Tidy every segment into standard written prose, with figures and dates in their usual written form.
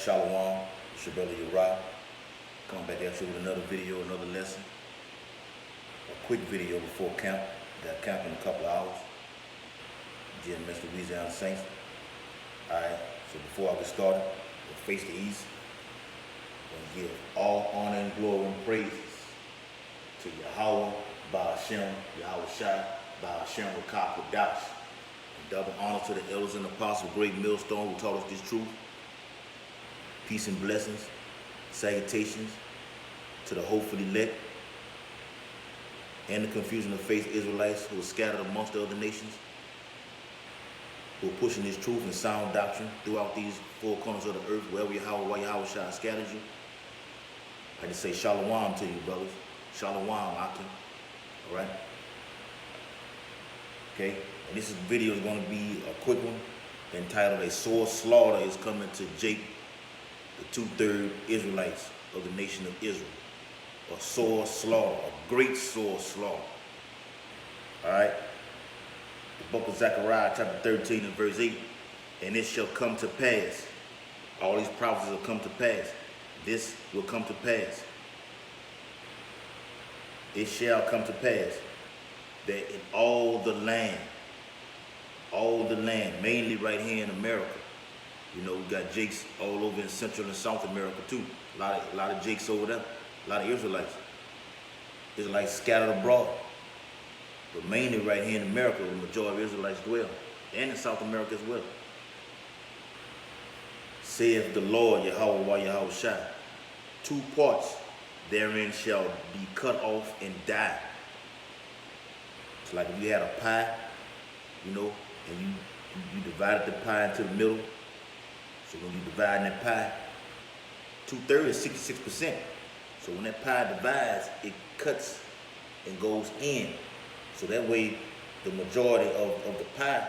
Shalom, it's your brother Uriah. Coming back at you with another video, another lesson. A quick video before camp. Got camp in a couple of hours. Gym, Mr. Louisiana Saints. Alright, so before I get started, we'll face the east. We'll give all honor and glory and praises to Yahweh, Ba'ashem, Yahweh Shai, Ba'ashem, Rakah, Kodash. Double honor to the elders and apostles, great millstone who taught us this truth. Peace and blessings, salutations to the hopeful elect and the confusion of faith Israelites who are scattered amongst the other nations, who are pushing this truth and sound doctrine throughout these four corners of the earth, wherever Yahweh Shai scattered you. I just say shalom to you, brothers. Shalom, Akim. All right? Okay? And this video is going to be a quick one, entitled "A Sore Slaughter is Coming to Jake, the 2/3 Israelites of the nation of Israel." A sore slaughter, a great sore slaughter. Alright? The book of Zechariah, chapter 13 and verse 8. "And it shall come to pass." All these prophecies will come to pass. This will come to pass. It shall come to pass that in all the land, mainly right here in America. You know, we got Jakes all over in Central and South America too. A lot of Jakes over there. A lot of Israelites. Israelites scattered abroad. But mainly right here in America, the majority of Israelites dwell. And in South America as well. "Saith the Lord, Yahweh Yahweh Shai, 2 parts therein shall be cut off and die." It's like if you had a pie, you know, and you divided the pie into the middle. So when you divide that pie, 2/3 is 66%. So when that pie divides, it cuts and goes in. So that way, the majority of the pie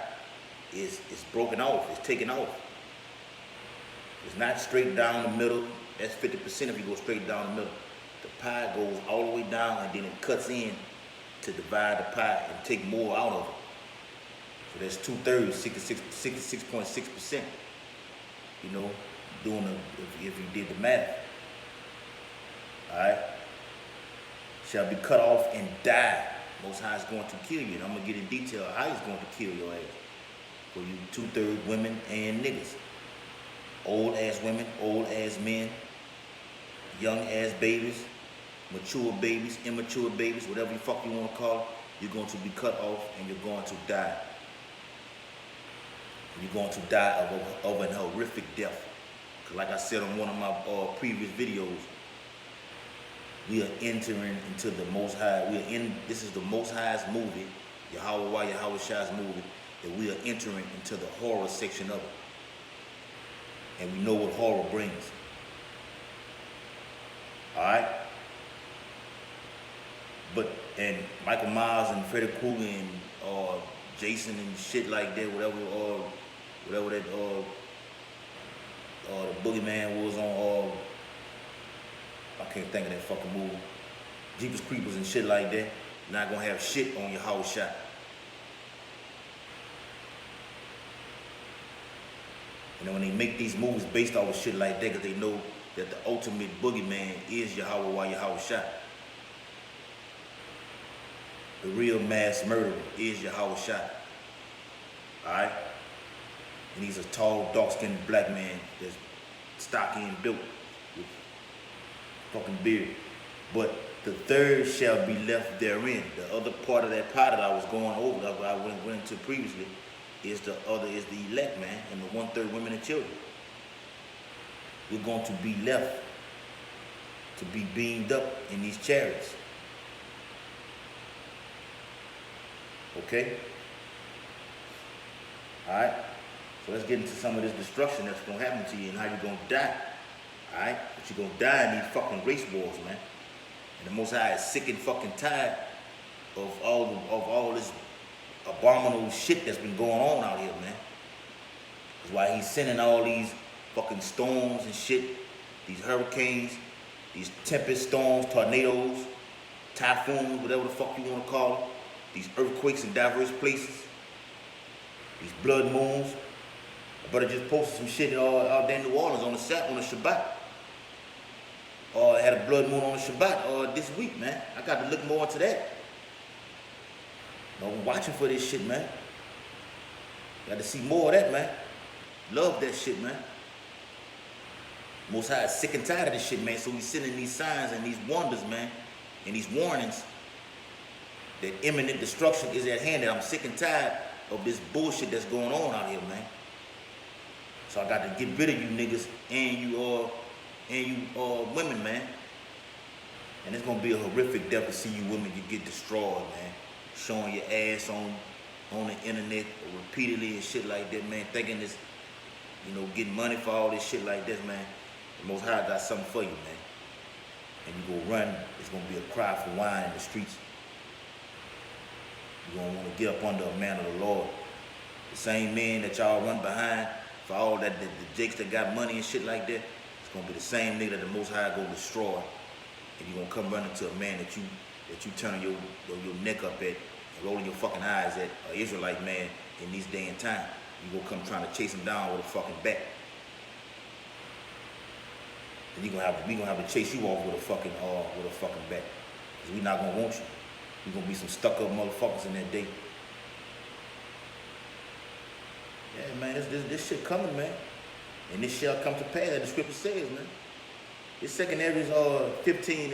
is broken off, it's taken off. It's not straight down the middle. That's 50% if you go straight down the middle. The pie goes all the way down and then it cuts in to divide the pie and take more out of it. So that's 2/3, 66.6%. You know, if you did the math. Alright? Shall be cut off and die. Most High is going to kill you. And I'm going to get in detail how he's going to kill your ass. For you 2/3 women and niggas. Old ass women, old ass men, young ass babies, mature babies, immature babies, whatever the fuck you want to call it, you're going to be cut off and you're going to die. You're going to die of an horrific death. Because like I said on one of my previous videos, we are entering into the Most High. This is the Most High's movie, Yahweh Shai's movie, that we are entering into the horror section of it. And we know what horror brings. Alright? And Michael Myers and Freddy Krueger and Jason and shit like that, whatever that the boogeyman was on, I can't think of that fucking movie. Jeepers Creepers and shit like that. Not gonna have shit on your house shot. You know, when they make these movies based off of shit like that, because they know that the ultimate boogeyman is Yahweh Shai. The real mass murderer is Yahweh Shai. Alright? And he's a tall, dark-skinned black man that's stocky and built with fucking beard. But the third shall be left therein. The other part of that pie that I was going over, that I went into previously, is the elect, man, and the 1/3 women and children. We're going to be left to be beamed up in these chariots. Okay? Alright? So let's get into some of this destruction that's going to happen to you and how you're going to die. Alright? But you're going to die in these fucking race wars, man. And the Most High is sick and fucking tired of all this abominable shit that's been going on out here, man. That's why he's sending all these fucking storms and shit, these hurricanes, these tempest storms, tornadoes, typhoons, whatever the fuck you want to call them, these earthquakes in diverse places, these blood moons, My brother just posted some shit out there in New Orleans on the Shabbat. Had a blood moon on the Shabbat this week, man. I got to look more into that. I'm watching for this shit, man. Got to see more of that, man. Love that shit, man. Most High is sick and tired of this shit, man. So he's sending these signs and these wonders, man, and these warnings that imminent destruction is at hand. That I'm sick and tired of this bullshit that's going on out here, man. So I got to get rid of you niggas and you women, man. And it's gonna be a horrific death to see you women get destroyed, man. Showing your ass on the internet repeatedly and shit like that, man. Thinking this, getting money for all this shit like this, man. The Most High got something for you, man. And you go run, it's gonna be a cry for wine in the streets. You're gonna wanna get up under a man of the Lord. The same man that y'all run behind for all that, the jakes that got money and shit like that, it's gonna be the same nigga that the Most High gonna destroy. And you're gonna come running to a man that you turning your neck up at and rolling your fucking eyes at, an Israelite man in this day and time. You gonna come trying to chase him down with a fucking bat. And we gonna have to chase you off with a fucking bat. Cause we not gonna want you. We gonna be some stuck up motherfuckers in that day. Yeah, man, this shit coming, man. And this shall come to pass, as the scripture says, man. This second Ezra 15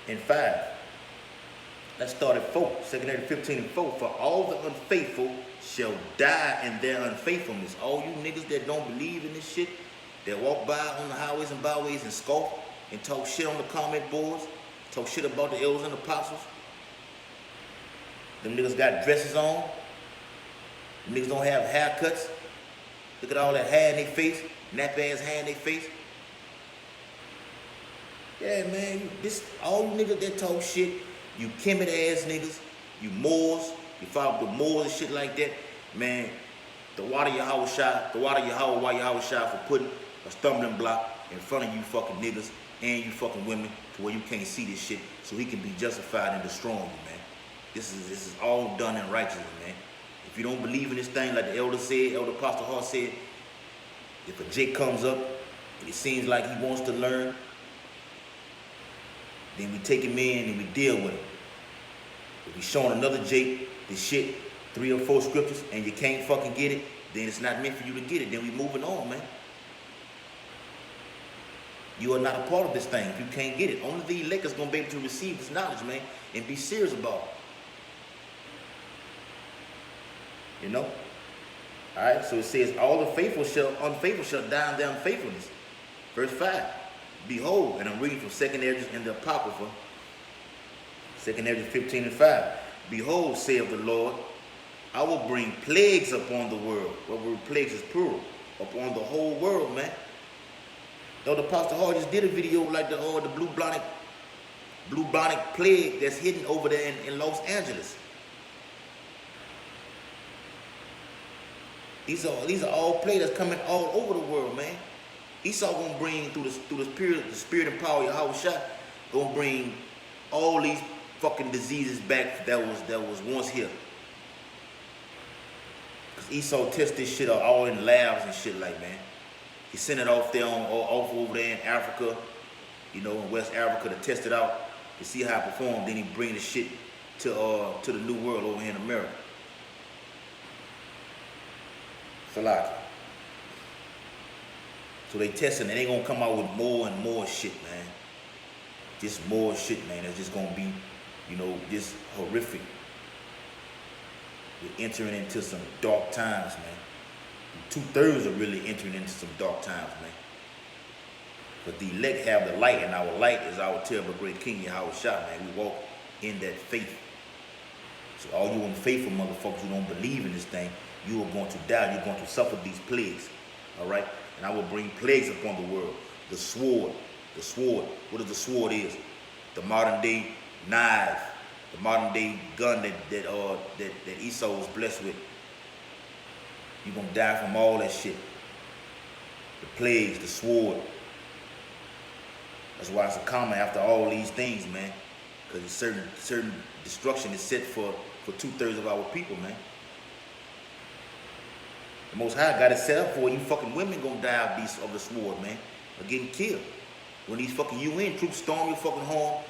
and 5. Let's start at 4. Second Ezra 15 and 4. For all the unfaithful shall die in their unfaithfulness. All you niggas that don't believe in this shit, that walk by on the highways and byways and scoff and talk shit on the comment boards, talk shit about the elders and apostles. Them niggas got dresses on. Them niggas don't have haircuts. Look at all that hair in their face, nap ass hair in their face. Yeah, man, all you niggas that talk shit, you Kemet ass niggas, you Moors, you follow the Moors and shit like that, man. The water Yahweh Shai for putting a stumbling block in front of you fucking niggas and you fucking women to where you can't see this shit, so he can be justified in destroying you, man. This is all done in righteousness, man. If you don't believe in this thing, like the elder said, Elder Pastor Hart said, if a Jake comes up and it seems like he wants to learn, then we take him in and we deal with him. If we showing another Jake this shit, 3 or 4 scriptures, and you can't fucking get it, then it's not meant for you to get it. Then we moving on, man. You are not a part of this thing if you can't get it. Only the elect is going to be able to receive this knowledge, man, and be serious about it. You know? Alright, so it says, all the unfaithful shall die in their unfaithfulness. Verse 5. Behold, and I'm reading from 2nd Ezra in the Apocrypha, 2nd Ezra 15 and 5. Behold, saith the Lord, I will bring plagues upon the world. Well, plagues is plural. Upon the whole world, man. Though the Pastor Hall just did a video like the bubonic plague that's hidden over there in Los Angeles. These are all plagues that's coming all over the world, man. Esau gonna bring through the spirit and power of Yahweh Shai, gonna bring all these fucking diseases back that was once here. Cause Esau tests this shit all in labs and shit like, man. He sent it off there off over there in Africa, in West Africa to test it out to see how it performed. Then he bring the shit to the new world over here in America. Salaki. So they testing and they gonna come out with more and more shit, man. Just more shit, man. It's just gonna be, just horrific. We're entering into some dark times, man. 2/3 are really entering into some dark times, man. But the elect have the light, and our light is our terrible great King Yahweh Shai, man. We walk in that faith. So all you unfaithful motherfuckers who don't believe in this thing, you are going to die. You're going to suffer these plagues. All right? And I will bring plagues upon the world. The sword. The sword. What is the sword is? The modern day knife. The modern day gun that Esau was blessed with. You're going to die from all that shit. The plagues, the sword. That's why it's a comma after all these things, man. Because certain destruction is set for 2/3 of our people, man. The Most High got it set up for you fucking women gonna die of the sword, man, or getting killed. When these fucking UN troops storm your fucking home,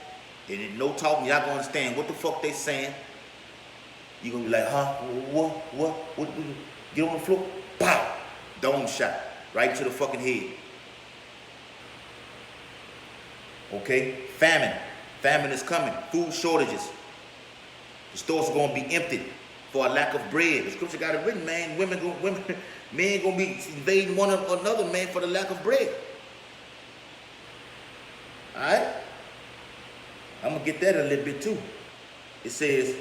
and in no talking, y'all gonna understand what the fuck they saying. You gonna be like, huh? What? Get on the floor, pow, dome shot, right to the fucking head. Okay, famine is coming. Food shortages. The stores are gonna be emptied for a lack of bread. The scripture got it written, man. Men gonna be invading one another, man, for the lack of bread. All right, I'm gonna get that a little bit too. It says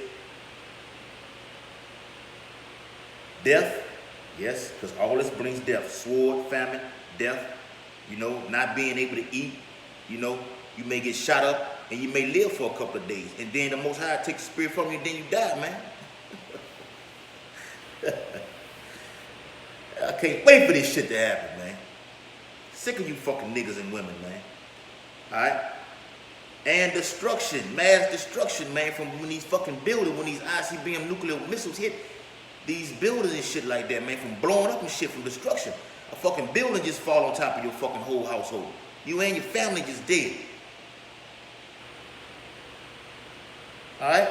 death, yes, because all this brings death. Sword, famine, death. You know, not being able to eat. You know, you may get shot up and you may live for a couple of days, and then the Most High takes the spirit from you, and then you die, man. I can't wait for this shit to happen, man. Sick of you fucking niggas and women, man. Alright? And destruction, mass destruction, man, from when these fucking buildings, when these ICBM nuclear missiles hit these buildings and shit like that, man, from blowing up and shit, from destruction. A fucking building just fall on top of your fucking whole household. You and your family just dead. Alright?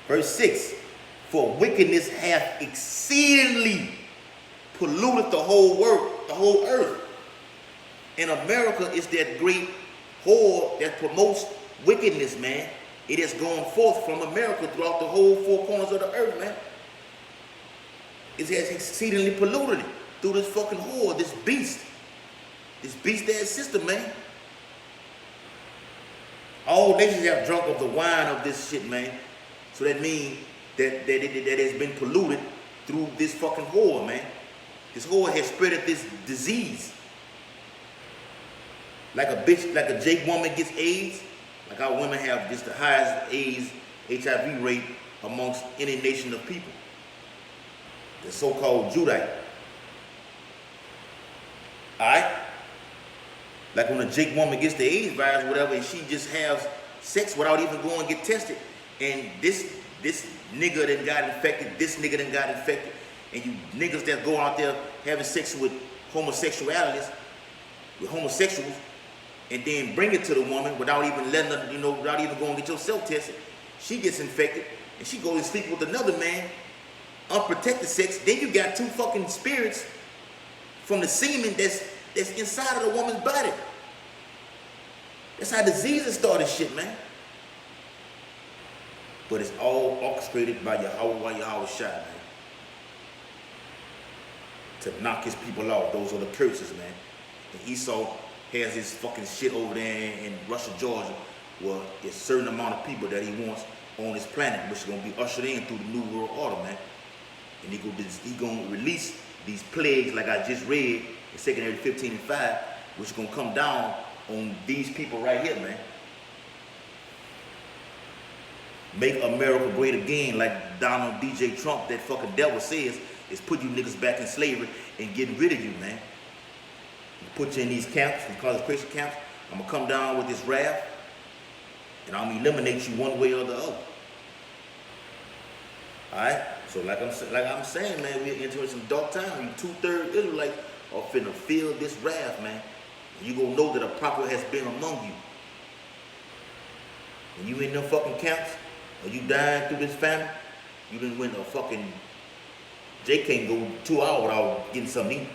Verse 6. For wickedness hath exceedingly polluted the whole world, the whole earth. In America, it's that great whore that promotes wickedness, man. It has gone forth from America throughout the whole four corners of the earth, man. It has exceedingly polluted it through this fucking whore, this beast ass system, man. All nations have drunk of the wine of this shit, man. So that means that has been polluted through this fucking whore, man. This whore has spread this disease. Like a bitch, like a Jake woman gets AIDS, like our women have just the highest AIDS, HIV rate amongst any nation of people. The so-called Judite. Alright? Like when a Jake woman gets the AIDS virus, whatever, and she just has sex without even going to get tested, and this nigga that got infected, this nigga that got infected, and you niggas that go out there having sex with homosexuals, and then bring it to the woman without even letting her, without even going to get yourself tested. She gets infected, and she goes to sleep with another man, unprotected sex. Then you got two fucking spirits from the semen that's inside of the woman's body. That's how diseases start and shit, man. But it's all orchestrated by Yahweh Shai, man. To knock his people off. Those are the curses, man. And Esau has his fucking shit over there in Russia, Georgia, where there's a certain amount of people that he wants on this planet, which is going to be ushered in through the New World Order, man. And he going to release these plagues, like I just read in 2 Kings 15:5, which is going to come down on these people right here, man. Make America great again, like Donald DJ Trump, that fucking devil says, is put you niggas back in slavery and getting rid of you, man. Put you in these camps, these concentration camps. I'm gonna come down with this wrath, and I'm gonna eliminate you one way or the other. All right. So like I'm saying, man, we're entering some dark times. You 2/3 Israelites are finna feel this wrath, man. And you gonna know that a prophet has been among you. When you in them fucking camps, or you dying through this famine, you done went a fucking. Jay can't go 2 hours without getting something to eat.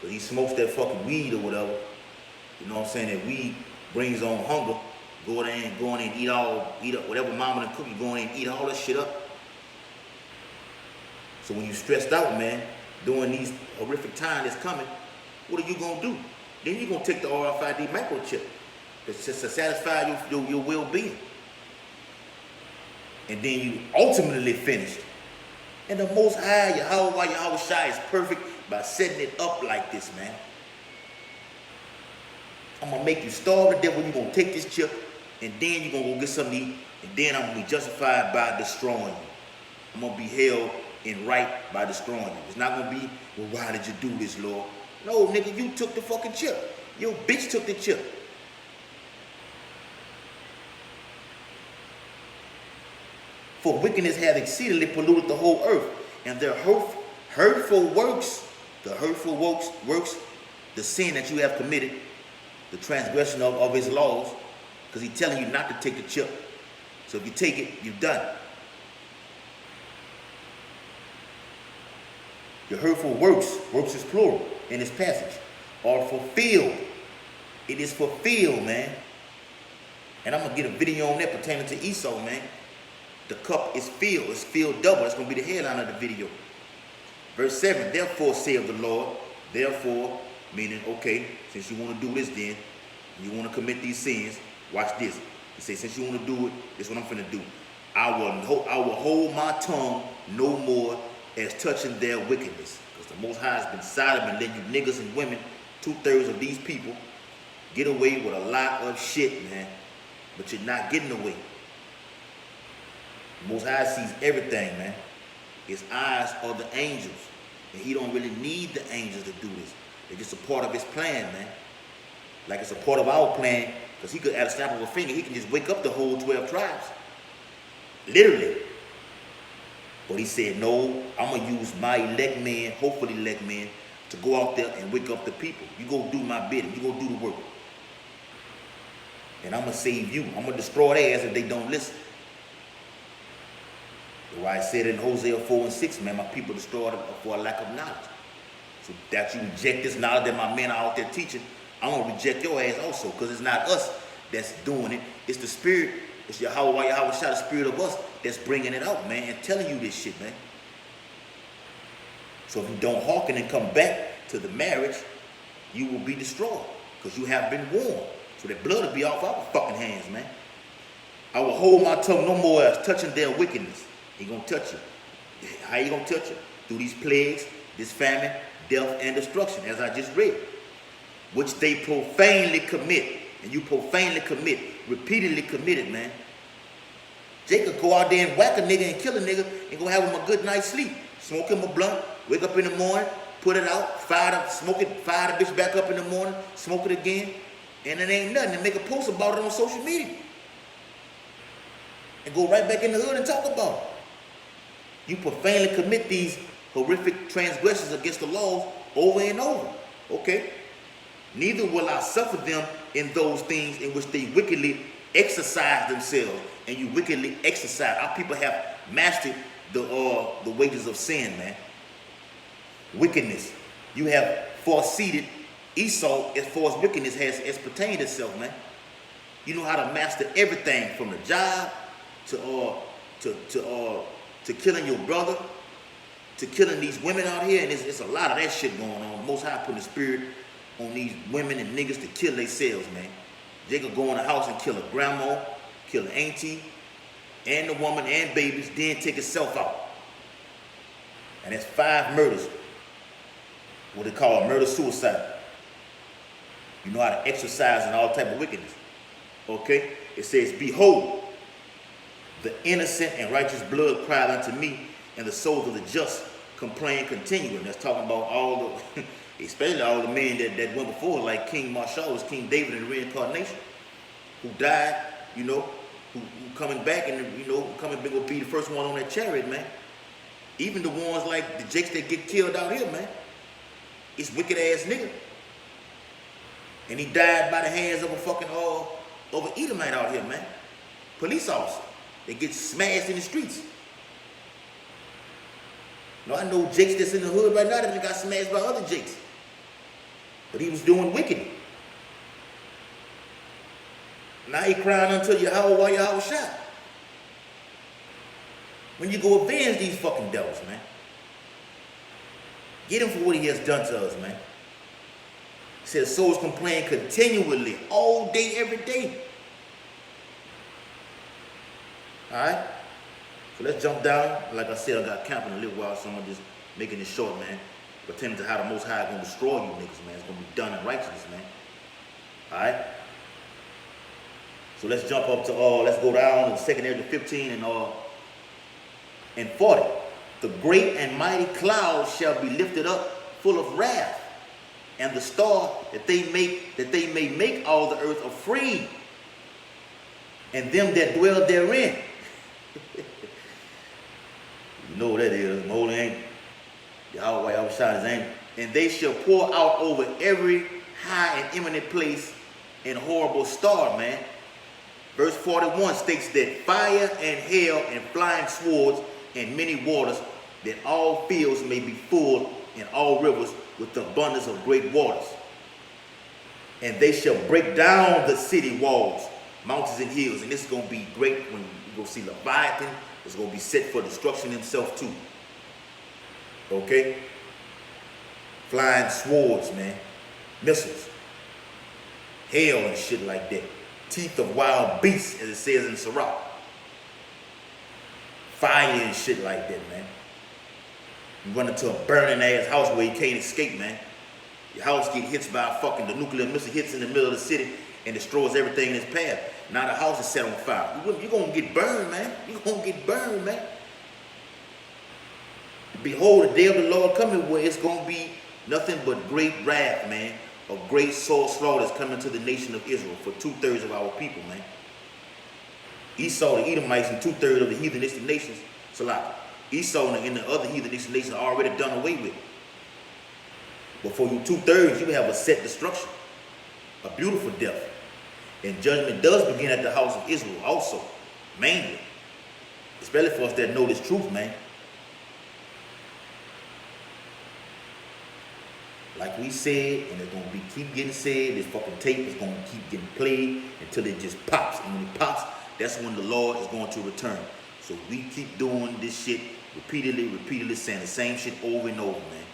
But he smokes that fucking weed or whatever. You know what I'm saying? That weed brings on hunger. Go in and eat up whatever mama and cookie, go in and eat all that shit up. So when you stressed out, man, during these horrific times that's coming, what are you gonna do? Then you're gonna take the RFID microchip to satisfy your well-being. And then you ultimately finished. And the Most High, Yahweh Shai, is perfect by setting it up like this, man. I'm going to make you starve to death when you're going to take this chip, and then you're going to go get something to eat, and then I'm going to be justified by destroying you. I'm going to be held in right by destroying you. It's not going to be, well, why did you do this, Lord? No, nigga, you took the fucking chip. Your bitch took the chip. For wickedness hath exceedingly polluted the whole earth. and their hurtful works, the sin that you have committed, the transgression of his laws, because he's telling you not to take the chip. So if you take it, you're done. The hurtful works is plural in this passage, are fulfilled. It is fulfilled, man. And I'm going to get a video on that pertaining to Esau, man. The cup is filled. It's filled double. That's going to be the headline of the video. Verse 7, therefore saith the Lord, therefore, meaning, okay, since you want to do this then, you want to commit these sins, watch this. He says, since you want to do it, this is what I'm finna do. I will hold my tongue no more as touching their wickedness. Because the Most High has been silent and letting you niggas and women, 2/3 of these people, get away with a lot of shit, man. But you're not getting away. The Most High sees everything, man. His eyes are the angels. And he don't really need the angels to do this. They're just a part of his plan, man. Like it's a part of our plan, because he could, at a snap of a finger, he can just wake up the whole 12 tribes. Literally. But he said, no, I'm going to use my elect men, hopefully elect men, to go out there and wake up the people. You go do my bidding. You go do the work. And I'm going to save you. I'm going to destroy their ass if they don't listen. That's why I said in Hosea 4:6, man, my people destroyed for a lack of knowledge. So that you reject this knowledge that my men are out there teaching, I'm going to reject your ass also, because it's not us that's doing it. It's the spirit. It's Yahweh Shah, the spirit of us, that's bringing it out, man, and telling you this shit, man. So if you don't hearken and come back to the marriage, you will be destroyed, because you have been warned. So that blood will be off our fucking hands, man. I will hold my tongue no more as touching their wickedness. He gonna touch you. How you gonna touch you? Through these plagues, this famine, death, and destruction, as I just read, which they profanely commit. And you profanely commit, repeatedly committed, man. Jacob go out there and whack a nigga and kill a nigga and go have him a good night's sleep. Smoke him a blunt, wake up in the morning, put it out, smoke it, fire the bitch back up in the morning, smoke it again, and it ain't nothing. And make a post about it on social media. And go right back in the hood and talk about it. You profanely commit these horrific transgressions against the laws over and over. Okay? Neither will I suffer them in those things in which they wickedly exercise themselves. And you wickedly exercise. Our people have mastered the wages of sin, man. Wickedness. You have foreseeded Esau as far as wickedness has pertained itself, man. You know how to master everything from the job to killing your brother, to killing these women out here. And it's a lot of that shit going on. Most High putting the spirit on these women and niggas to kill themselves, man. They could go in the house and kill a grandma, kill an auntie, and the woman and babies, then take itself out. And that's 5 murders. What they call a murder-suicide. You know how to exercise and all type of wickedness. Okay? It says, behold, the innocent and righteous blood cried unto me, and the souls of the just complain continually. That's talking about all the, especially all the men that went before, like King Marshall, was King David in the reincarnation, who died, you know, who coming back and, you know, coming back will be the first one on that chariot, man. Even the ones like the jakes that get killed out here, man. It's wicked ass nigga. And he died by the hands of a fucking of an Edomite out here, man. Police officer. They get smashed in the streets. Now, I know jakes that's in the hood right now that got smashed by other jakes. But he was doing wicked. Now he crying unto Yahweh Shah. When you go avenge these fucking devils, man. Get him for what he has done to us, man. He says souls complain continually, all day, every day. Alright? So let's jump down. Like I said, I got camping a little while, so I'm just making it short, man. Pretending to how the Most High is going to destroy you niggas, man. It's going to be done in righteousness, man. Alright? So let's jump up to, let's go down to 2nd Ezra 15 and 40. The great and mighty cloud shall be lifted up full of wrath, and the star that they may make all the earth afraid, and them that dwell therein. You know what that is. Holy ain't shot his anger. And they shall pour out over every high and eminent place and horrible star, man. Verse 41 states that fire and hail and flying swords and many waters, that all fields may be full and all rivers with the abundance of great waters. And they shall break down the city walls, mountains and hills. And this is going to be great when you go see Leviathan. It's going to be set for destruction himself too. Okay? Flying swords, man. Missiles. Hail and shit like that. Teeth of wild beasts, as it says in Sirach. Fire and shit like that, man. You run into a burning ass house where you can't escape, man. Your house get hit by a fucking, the nuclear missile hits in the middle of the city and destroys everything in its path. Now the house is set on fire. You're going to get burned, man. You're going to get burned, man. Behold, the day of the Lord coming where it's going to be nothing but great wrath, man. A great soul slaughter is coming to the nation of Israel for 2/3 of our people, man. Esau, the Edomites, and 2/3 of the heathenistic nations, Salah. Esau and the other heathenistic nations are already done away with. But for you 2/3, you have a set destruction, a beautiful death. And judgment does begin at the house of Israel also, mainly. Especially for us that know this truth, man. Like we said, and it's going to keep getting said, this fucking tape is going to keep getting played until it just pops. And when it pops, that's when the Lord is going to return. So we keep doing this shit repeatedly saying the same shit over and over, man.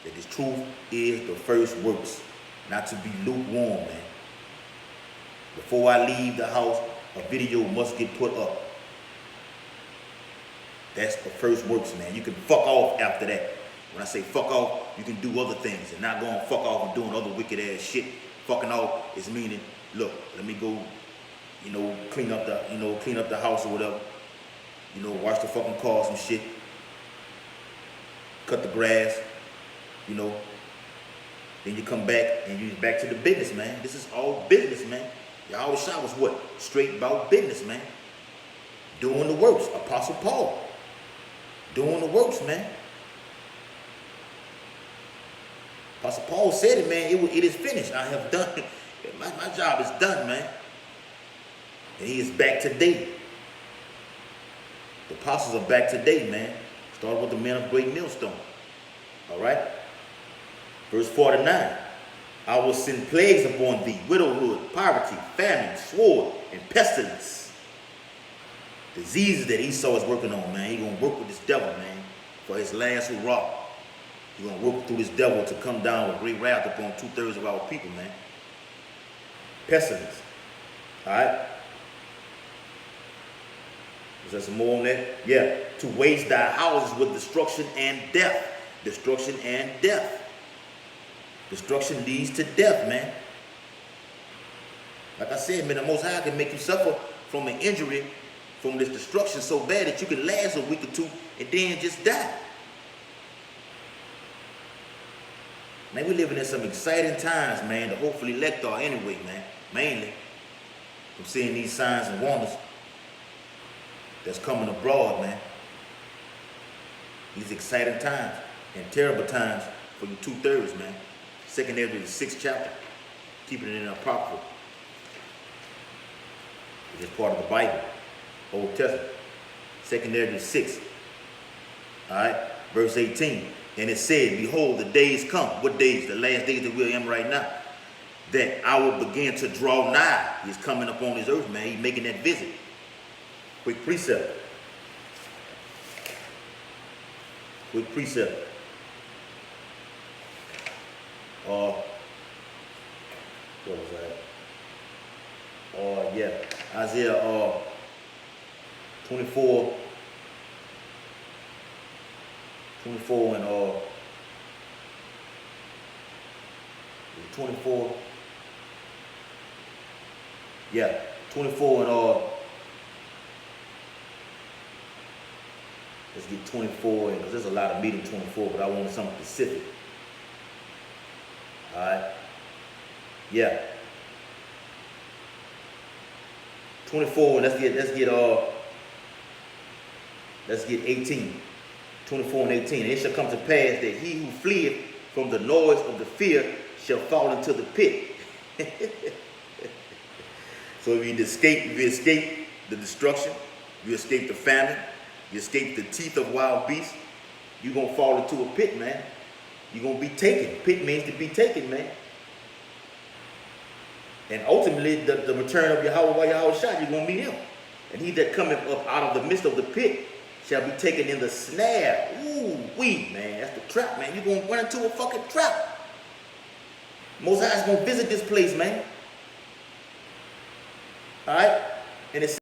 That this truth is the first works, not to be lukewarm, man. Before I leave the house, a video must get put up. That's the first works, man. You can fuck off after that. When I say fuck off, you can do other things and not going fuck off and doing other wicked ass shit. Fucking off is meaning, look, let me go, clean up the house or whatever. Wash the fucking car, some shit. Cut the grass, Then you come back and you're back to the business, man. This is all business, man. Yahweh Shah was what? Straight about business, man. Doing the works. Apostle Paul. Doing the works, man. Apostle Paul said it, man. It is finished. I have done it. My job is done, man. And he is back today. The apostles are back today, man. Started with the men of great millstone. All right? Verse 49. I will send plagues upon thee, widowhood, poverty, famine, sword, and pestilence. Diseases that Esau is working on, man. He's going to work with this devil, man, for his last hurrah. He's going to work through this devil to come down with great wrath upon 2/3 of our people, man. Pestilence. All right? Is there some more on that? Yeah. To waste thy houses with destruction and death. Destruction and death. Destruction leads to death, man. Like I said, man, the Most High can make you suffer from an injury, from this destruction so bad that you can last a week or two and then just die. Man, we're living in some exciting times, man. The hopefully elect are anyway, man. Mainly from seeing these signs and wonders that's coming abroad, man. These exciting times and terrible times for you 2/3, man. 2nd Ezra, the 6th chapter. Keeping it in the Apocrypha. It's just part of the Bible. Old Testament. 2nd Ezra 6. Alright? Verse 18. And it said, behold, the days come. What days? The last days that we're in right now. That I will begin to draw nigh. He's coming up on this earth, man. He's making that visit. Quick precept. Quick precept. What was that? Yeah. Isaiah 24 and 24. Yeah, 24 and let's get 24 in, because there's a lot of meat in 24, but I want something specific. Alright. Yeah. 24, and let's get 18. 24 and 18. And it shall come to pass that he who fleeth from the noise of the fear shall fall into the pit. So if you escape the destruction, you escape the famine, you escape the teeth of wild beasts, you're going to fall into a pit, man. You're going to be taken. Pit means to be taken, man. And ultimately, the return of Yahweh Yahushua, you're going to meet him. And he that cometh up out of the midst of the pit shall be taken in the snare. Ooh, man. That's the trap, man. You're going to run into a fucking trap. Most High is going to visit this place, man. All right? And it's